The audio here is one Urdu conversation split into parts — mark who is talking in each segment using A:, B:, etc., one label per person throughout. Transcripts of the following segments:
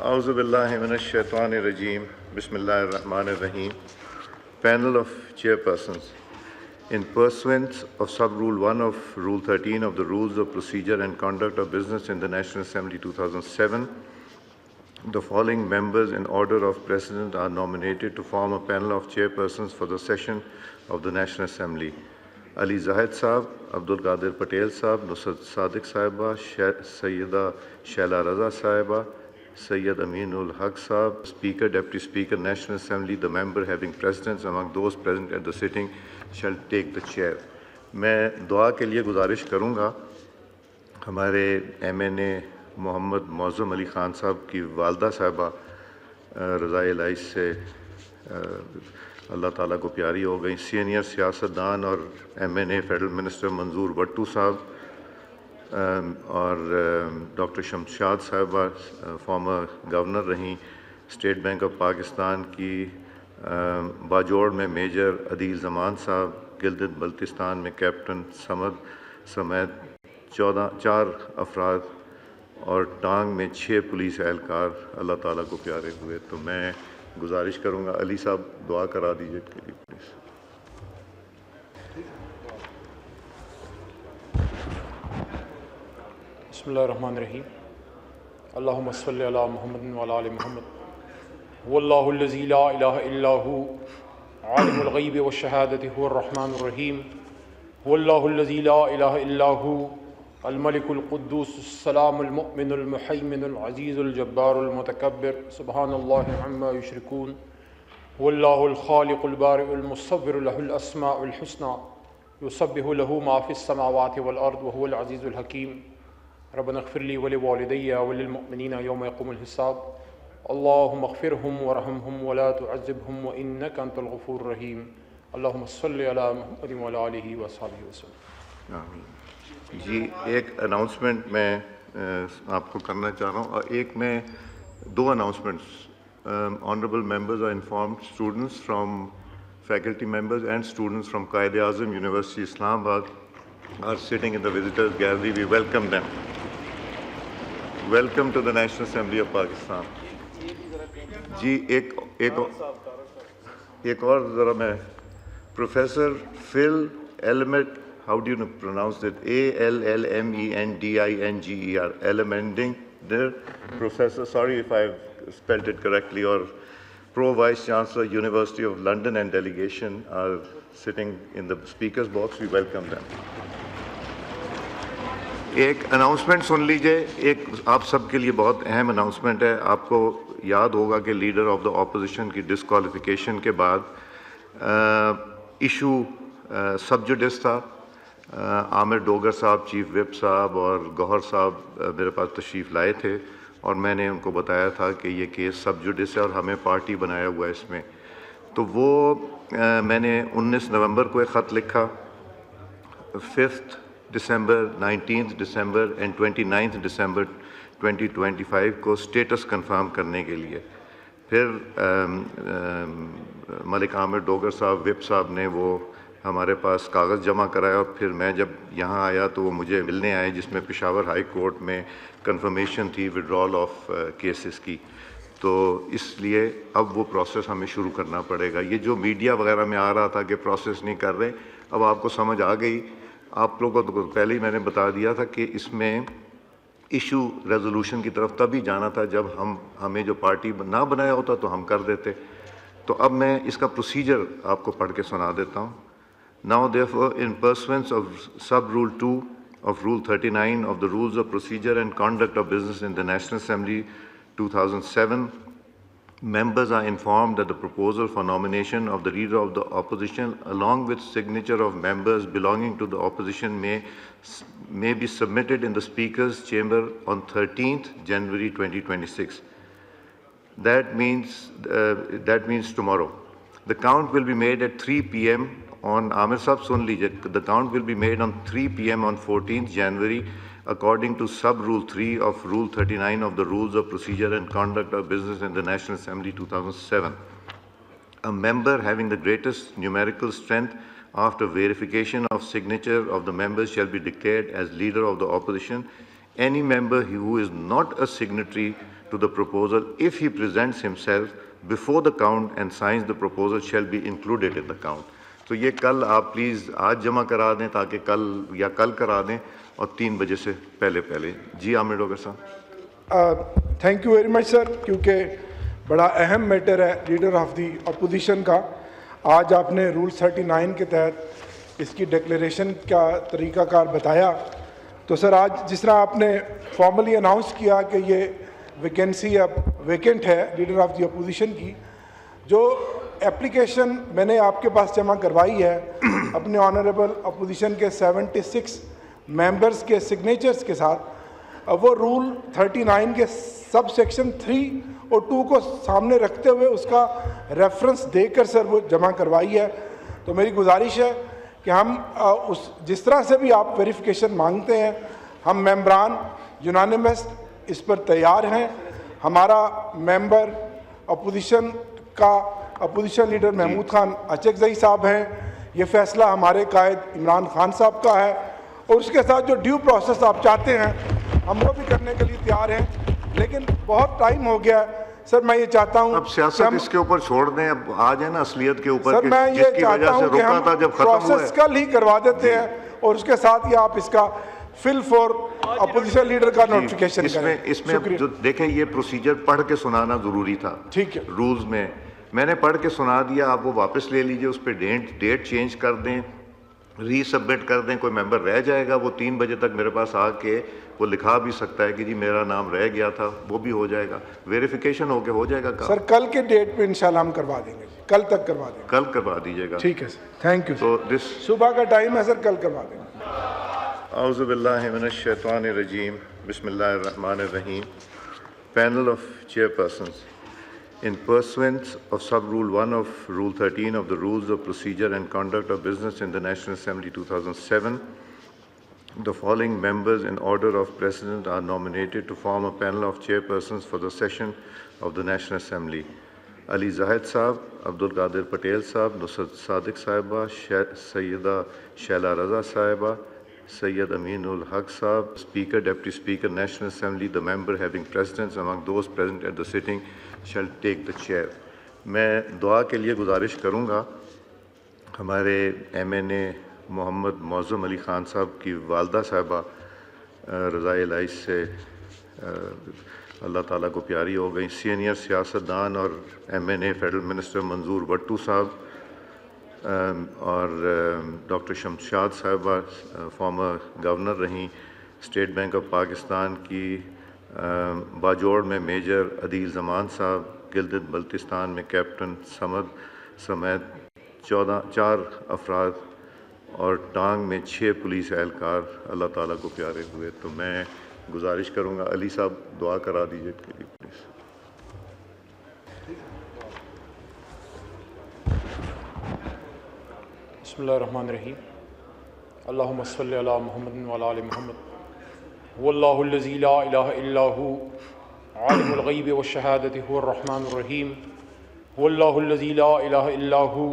A: A'udhu billahi minash shaitanir rajim. Bismillahir Rahmanir Rahim. Panel of chairpersons. In pursuance of sub-rule 1 of Rule 13 of the Rules of Procedure and Conduct of Business in the National Assembly 2007, the following members in order of precedence are nominated to form a panel of chairpersons for the session of the National Assembly. Ali Zahid Saab, Abdul Qadir Patel Saab, Nusrat Sadiq Sahiba, Sayyida Shaila Raza Sahiba, Sayyid Aminul Haq Saab, Speaker, Deputy Speaker, National Assembly, the member having precedence among those present at the sitting shall take the chair. میں دعا کے لیے گزارش کروں گا ہمارے MNA محمد معظم علی خان صاحب کی والدہ صاحبہ رضائے الہی سے اللہ تعالیٰ کو پیاری ہو گئی، سینئر سیاستدان اور MNA فیڈرل منسٹر منظور بٹو صاحب اور ڈاکٹر شمشاد صاحبہ فارمر گورنر رہیں، اسٹیٹ بینک آف پاکستان کی باجوڑ میں میجر عدیل زمان صاحب، گلگت بلتستان میں کیپٹن سمد سمیت 4 افراد اور ٹانگ میں 6 پولیس اہلکار اللہ تعالیٰ کو پیارے ہوئے. تو میں گزارش کروں گا علی صاحب دعا کرا دیجیے کے لیے پلیز.
B: بسم اللہ الرحمن الرحیم. اللہم صلی علی محمد وعلی آل محمد. هو اللہ الذی لا الہ الا هو عالم الغیب والشہادۃ هو الرحمن الرحیم. هو اللہ الذی لا الہ الا هو الملک القدوس السلام المؤمن المحیمن العزیز الجبار المتکبر سبحان اللہ عما یشرکون. هو اللہ الخالق البارئ المصور له الاسماء الحسنى یسبح له ما فی السماوات والارض وهو العزیز الحکیم. ربنا اغفر لي ولوالدي وللمؤمنين يوم يقوم الحساب. اللهم اغفرهم ورحمهم ولا تعذبهم وإنك أنت الغفور الرحيم. اللهم صل على محمد وعلى آله وصحبه وسلم.
A: آمین. جی ایک اناؤنسمنٹ میں آپ کو کرنا چاہ رہا ہوں، اور ایک میں 2 announcements. Honourable members are informed students from faculty members and students from Quaid Azam university اسلام آباد are sitting in the visitors gallery. We welcome them. Welcome to the National Assembly of Pakistan. جی ایک اور ذرا میں پروفیسر فل ایلمنٹ، how do you pronounce it? ALLMENDINGER, Elemending, Professor, sorry if I've spelled it correctly, or Pro Vice Chancellor, University of London and delegation are sitting in the speaker's box. We welcome them. ایک اناؤنسمنٹ سن لیجئے، ایک آپ سب کے لیے بہت اہم اناؤنسمنٹ ہے. آپ کو یاد ہوگا کہ لیڈر آف دا اپوزیشن کی ڈسکوالیفیکیشن کے بعد ایشو سب جوڈس تھا. عامر ڈوگر صاحب، چیف وپ صاحب اور گوہر صاحب میرے پاس تشریف لائے تھے، اور میں نے ان کو بتایا تھا کہ یہ کیس سب جوڈس ہے اور ہمیں پارٹی بنایا ہوا ہے اس میں. تو وہ میں نے 19 نومبر کو ایک خط لکھا، 5 دسمبر، 19 دسمبر اینڈ 29 دسمبر 2025 کو اسٹیٹس کنفرم کرنے کے لیے. پھر ملک عامر ڈوگر صاحب وپ صاحب نے وہ ہمارے پاس کاغذ جمع کرایا، اور پھر میں جب یہاں آیا تو وہ مجھے ملنے آئے، جس میں پشاور ہائی کورٹ میں کنفرمیشن تھی وڈرال آف کیسز کی. تو اس لیے اب وہ پروسیس ہمیں شروع کرنا پڑے گا. یہ جو میڈیا وغیرہ میں آ رہا تھا کہ پروسیس نہیں کر رہے، اب آپ کو سمجھ آ گئی. آپ لوگوں کو پہلے ہی میں نے بتا دیا تھا کہ اس میں ایشو ریزولوشن کی طرف تبھی جانا تھا جب ہمیں جو پارٹی نہ بنایا ہوتا تو ہم کر دیتے. تو اب میں اس کا پروسیجر آپ کو پڑھ کے سنا دیتا ہوں. Now therefore in pursuance of sub rule 2 of rule 39 of the Rules of Procedure and Conduct of Business in the National Assembly 2007, members are informed that the proposal for nomination of the leader of the opposition along with signature of members belonging to the opposition may be submitted in the Speaker's chamber on 13th January 2026. That means tomorrow. The count will be made at 3 p.m. on Amir Sahab sun lijiye. The count will be made on 3 p.m. on 14th January according to sub rule 3 of rule 39 of the Rules of Procedure and Conduct of Business in the National Assembly 2007. A member having the greatest numerical strength after verification of signature of the members shall be declared as leader of the opposition. Any member who is not a signatory to the proposal if he presents himself before the count and signs the proposal shall be included in the count. تو یہ کل آپ پلیز آج جمع کرا دیں تاکہ کل یا کل کرا دیں اور 3 بجے سے پہلے. جی عامر ڈاکٹر صاحب.
C: تھینک یو ویری مچ سر, کیونکہ بڑا اہم میٹر ہے لیڈر آف دی اپوزیشن کا. آج آپ نے رول 39 کے تحت اس کی ڈکلیریشن کا طریقہ کار بتایا. تو سر آج جس طرح آپ نے فارملی اناؤنس کیا کہ یہ ویکینسی اب ویکنٹ ہے لیڈر آف دی اپوزیشن کی, جو اپلیکیشن میں نے آپ کے پاس جمع کروائی ہے اپنے آنریبل اپوزیشن کے 76 ممبرز کے سگنیچرز کے ساتھ, وہ رول 39 کے سب سیکشن 3 اور 2 کو سامنے رکھتے ہوئے اس کا ریفرنس دے کر سر وہ جمع کروائی ہے. تو میری گزارش ہے کہ ہم جس طرح سے بھی آپ ویریفیکیشن مانگتے ہیں, ہم ممبران یونانیمس اس پر تیار ہیں. ہمارا ممبر اپوزیشن کا اپوزیشن لیڈر محمود خان اچکزئی صاحب ہیں. یہ فیصلہ ہمارے قائد عمران خان صاحب کا ہے, اور اس کے ساتھ جو ڈیو پروسیس آپ چاہتے ہیں ہم وہ بھی کرنے کے لیے تیار ہیں. لیکن بہت ٹائم ہو گیا سر, میں یہ چاہتا ہوں
A: اب سیاست اس کے اوپر چھوڑ دیں, اب آ جائیں نا اصلیت کے اوپر.
C: سر میں یہ چاہتا ہوں کہ ہم پروسیس کل ہی کروا دیتے ہیں, اور اس کے ساتھ ہی آپ اس کا فل فور اپوزیشن لیڈر کا نوٹیفیکیشن کریں.
A: اس میں جو دیکھیں یہ پروسیجر پڑھ کے سنانا ضروری تھا.
C: ٹھیک ہے,
A: رولز میں نے پڑھ کے سنا دیا, آپ وہ واپس لے لیجئے, اس پہ ڈیٹ چینج کر دیں, ری سبمٹ کر دیں. کوئی ممبر رہ جائے گا وہ 3 بجے تک میرے پاس آ کے وہ لکھا بھی سکتا ہے کہ جی میرا نام رہ گیا تھا, وہ بھی ہو جائے گا, ویریفیکیشن ہو کے ہو جائے گا.
C: سر کل کے ڈیٹ پہ انشاءاللہ ہم کروا دیں گے, کل تک کروا دیں گے.
A: کل کروا دیجیے گا.
C: ٹھیک ہے سر, تھینک یو.
A: تو
C: صبح کا ٹائم ہے سر, کل کروا دیں گے.
A: اعوذ باللہ من الشیطان الرجیم, بسم اللہ الرحمن الرحیم. Panel of chairpersons. In pursuance of sub-rule 1 of Rule 13 of the Rules of Procedure and Conduct of Business in the National Assembly 2007, the following members in order of precedence are nominated to form a panel of chairpersons for the session of the National Assembly. Ali Zahid Saab, Abdul Qadir Patel Saab, Nusrat Sadiq Sahiba, Sayyida Shaila Raza Sahiba, Sayyid Aminul Haq Saab. Speaker, Deputy Speaker, National Assembly, the member having precedence among those present at the sitting shall take the chair. میں دعا کے لیے گزارش کروں گا ہمارے MNA محمد معظم علی خان صاحب کی والدہ صاحبہ رضائے الہی سے اللہ تعالیٰ کو پیاری ہو گئی, سینئر سیاستدان اور MNA فیڈرل منسٹر منظور وٹو صاحب, اور ڈاکٹر شمشاد صاحبہ فارمر گورنر رہیں اسٹیٹ بینک آف پاکستان کی, باجوڑ میں میجر عدیل زمان صاحب, گلگت بلتستان میں کیپٹن سمد سمیت 4 افراد, اور ٹانگ میں 6 پولیس اہلکار اللہ تعالیٰ کو پیارے ہوئے. تو میں گزارش کروں گا علی صاحب دعا کرا دیجیے پلیز.
B: بسم اللہ الرحمن الرحیم. اللہم صلی علی محمد وعلی آل محمد. هو اللہ الذی لا الہ الا هو عالم الغیب والشہادۃ هو الرحمن الرحیم. هو اللہ الذی لا الہ الا هو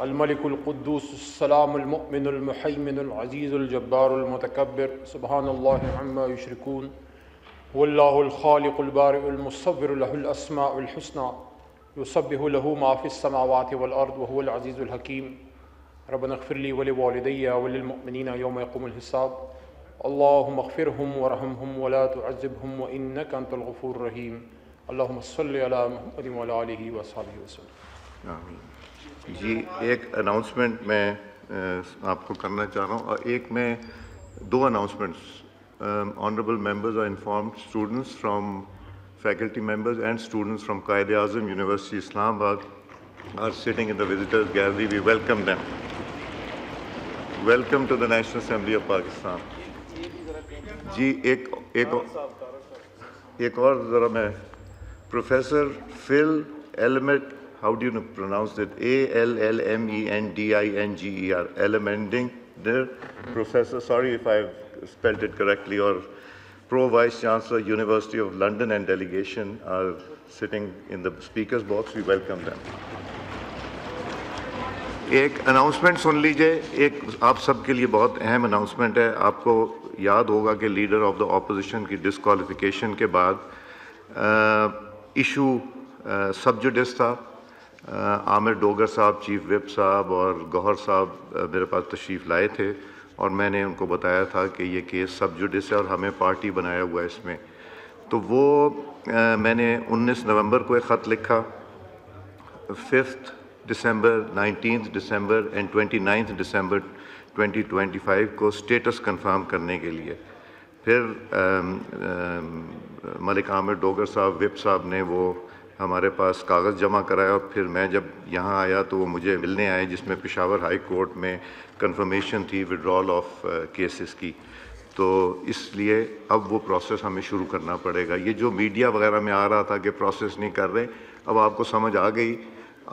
B: الملک القدوس السلام المؤمن المحیمن العزیز الجبار المتکبر سبحان اللہ عما یشرکون. هو اللہ الخالق البارئ المصور له الاسماء الحسنى یسبح له ما فی السماوات والارض وهو العزیز الحکیم. ربنا اغفر لي ولوالدي وللمؤمنين يوم يقوم الحساب. اللهم اغفرهم ورحمهم ولا تعذبهم وإنك أنت الغفور الرحيم. اللهم صل على محمد وعلى آله وصحبه وسلم.
A: آمین. جی ایک اناؤنسمنٹ میں آپ کو کرنا چاہ رہا ہوں, اور ایک میں 2 announcements. Honourable members are informed students from faculty members and students from Quaid-e-Azam University Islamabad are sitting in the visitors gallery. We welcome them. Welcome to the National Assembly of Pakistan. جی ایک اور ذرا میں پروفیسر فل ایلمنٹ, how do you pronounce it? ALLMENDINGER, Elemending, Professor, sorry if I've spelled it correctly, or Pro Vice Chancellor, University of London and delegation are sitting in the speakers box. We welcome them. ایک اناؤنسمنٹ سن لیجئے, ایک آپ سب کے لیے بہت اہم اناؤنسمنٹ ہے. آپ کو یاد ہوگا کہ لیڈر آف دا اپوزیشن کی ڈسکوالیفیکیشن کے بعد ایشو سب جوڈس تھا. عامر ڈوگر صاحب، چیف وپ صاحب اور گوہر صاحب میرے پاس تشریف لائے تھے اور میں نے ان کو بتایا تھا کہ یہ کیس سب جوڈس ہے اور ہمیں پارٹی بنایا ہوا ہے اس میں. تو وہ میں نے 19 نومبر کو ایک خط لکھا. 5 دسمبر، 19 دسمبر اینڈ 29 دسمبر 2025 کو اسٹیٹس کنفرم کرنے کے لیے. پھر ملک عامر ڈوگر صاحب وپ صاحب نے وہ ہمارے پاس کاغذ جمع کرایا اور پھر میں جب یہاں آیا تو وہ مجھے ملنے آئے، جس میں پشاور ہائی کورٹ میں کنفرمیشن تھی وڈرال آف کیسز کی. تو اس لیے اب وہ پروسیس ہمیں شروع کرنا پڑے گا. یہ جو میڈیا وغیرہ میں آ رہا تھا کہ پروسیس نہیں کر رہے، اب آپ کو سمجھ آ گئی.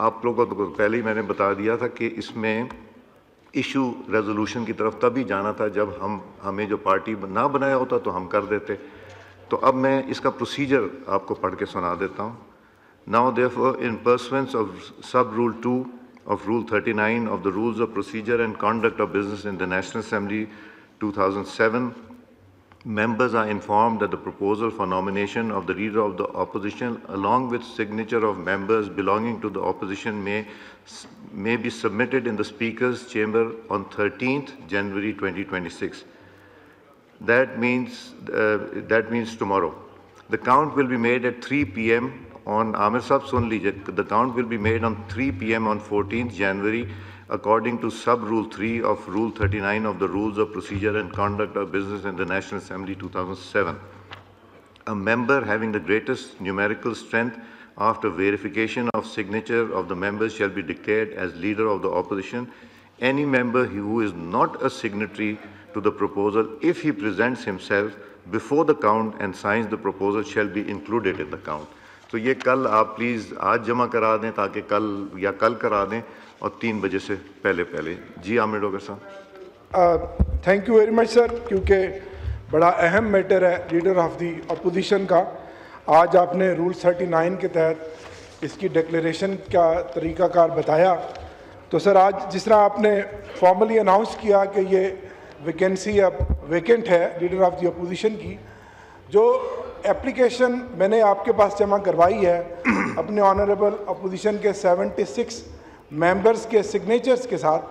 A: آپ لوگوں کو پہلے ہی میں نے بتا دیا تھا کہ اس میں ایشو ریزولوشن کی طرف تبھی جانا تھا جب ہمیں جو پارٹی نہ بنایا ہوتا تو ہم کر دیتے. تو اب میں اس کا پروسیجر آپ کو پڑھ کے سنا دیتا ہوں. Now therefore, in pursuance of sub-rule 2 of Rule 39 of the Rules of Procedure and Conduct of Business in the National Assembly 2007, members are informed that the proposal for nomination of the Leader of the Opposition along with signature of members belonging to the opposition may be submitted in the Speaker's chamber on 13th January 2026. That means tomorrow. The count will be made at 3 p.m. on Amir Sahab sun lijiye. The count will be made on 3 p.m. on 14th January according to sub-rule 3 of Rule 39 of the Rules of Procedure and Conduct of Business in the National Assembly 2007. A member having the greatest numerical strength after verification of signature of the members shall be declared as leader of the opposition. Any member who is not a signatory to the proposal, if he presents himself before the count and signs the proposal, shall be included in the count. تو یہ کل آپ پلیز آج جمع کرا دیں تاکہ کل کرا دیں اور 3 بجے سے پہلے. جی عامر ڈوگر صاحب.
C: تھینک یو ویری مچ سر، کیونکہ بڑا اہم میٹر ہے لیڈر آف دی اپوزیشن کا. آج آپ نے رول 39 کے تحت اس کی ڈکلیریشن کا طریقہ کار بتایا. تو سر آج جس طرح آپ نے فارملی اناؤنس کیا کہ یہ ویکینسی اب ویکنٹ ہے لیڈر آف دی اپوزیشن کی، جو اپلیکیشن میں نے آپ کے پاس جمع کروائی ہے اپنے آنریبل اپوزیشن کے 76 ممبرز کے سگنیچرز کے ساتھ،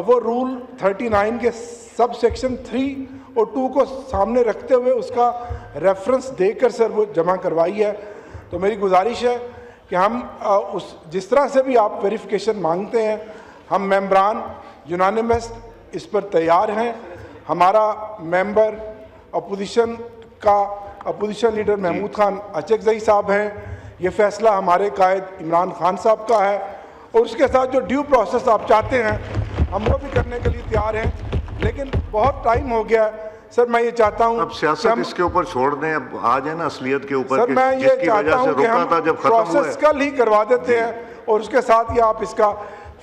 C: وہ رول 39 کے سب سیکشن 3 اور 2 کو سامنے رکھتے ہوئے اس کا ریفرنس دے کر سر وہ جمع کروائی ہے. تو میری گزارش ہے کہ ہم جس طرح سے بھی آپ ویریفیکیشن مانگتے ہیں، ہم ممبران یونانیمس اس پر تیار ہیں. ہمارا ممبر اپوزیشن کا اپوزیشن لیڈر محمود خان اچکزئی صاحب ہیں. یہ فیصلہ ہمارے قائد عمران خان صاحب کا ہے اور اس کے ساتھ جو ڈیو پروسیس آپ چاہتے ہیں ہم وہ بھی کرنے کے لیے تیار ہیں. لیکن بہت ٹائم ہو گیا سر. میں یہ چاہتا ہوں
A: اب سیاست اس کے اوپر چھوڑ دیں، اب آ جائیں نا اصلیت کے اوپر.
C: سر میں یہ چاہتا ہوں کہ ہم پروسیس کل ہی کروا دیتے ہیں اور اس کے ساتھ ہی آپ اس کا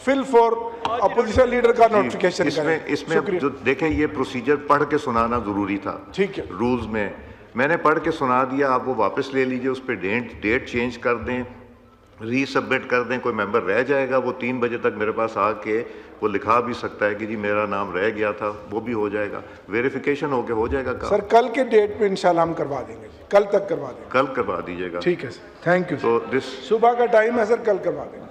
C: فل فور اپوزیشن لیڈر کا نوٹیفیکیشن کریں.
A: اس میں جو دیکھیں یہ پروسیجر پڑھ کے سنانا ضروری تھا.
C: ٹھیک ہے،
A: رولز میں نے پڑھ کے سنا دیا. آپ وہ واپس لے لیجئے، اس پہ ڈیٹ چینج کر دیں، ری سبمٹ کر دیں. کوئی ممبر رہ جائے گا وہ 3 بجے تک میرے پاس آ کے وہ لکھا بھی سکتا ہے کہ جی میرا نام رہ گیا تھا، وہ بھی ہو جائے گا. ویریفیکیشن ہو کے ہو جائے گا.
C: سر کل کے ڈیٹ پہ انشاءاللہ ہم کروا دیں گے، کل تک کروا دیں گے.
A: کل کروا دیجیے گا.
C: ٹھیک ہے سر، تھینک یو.
A: تو
C: صبح کا ٹائم ہے سر، کل کروا دیں گے.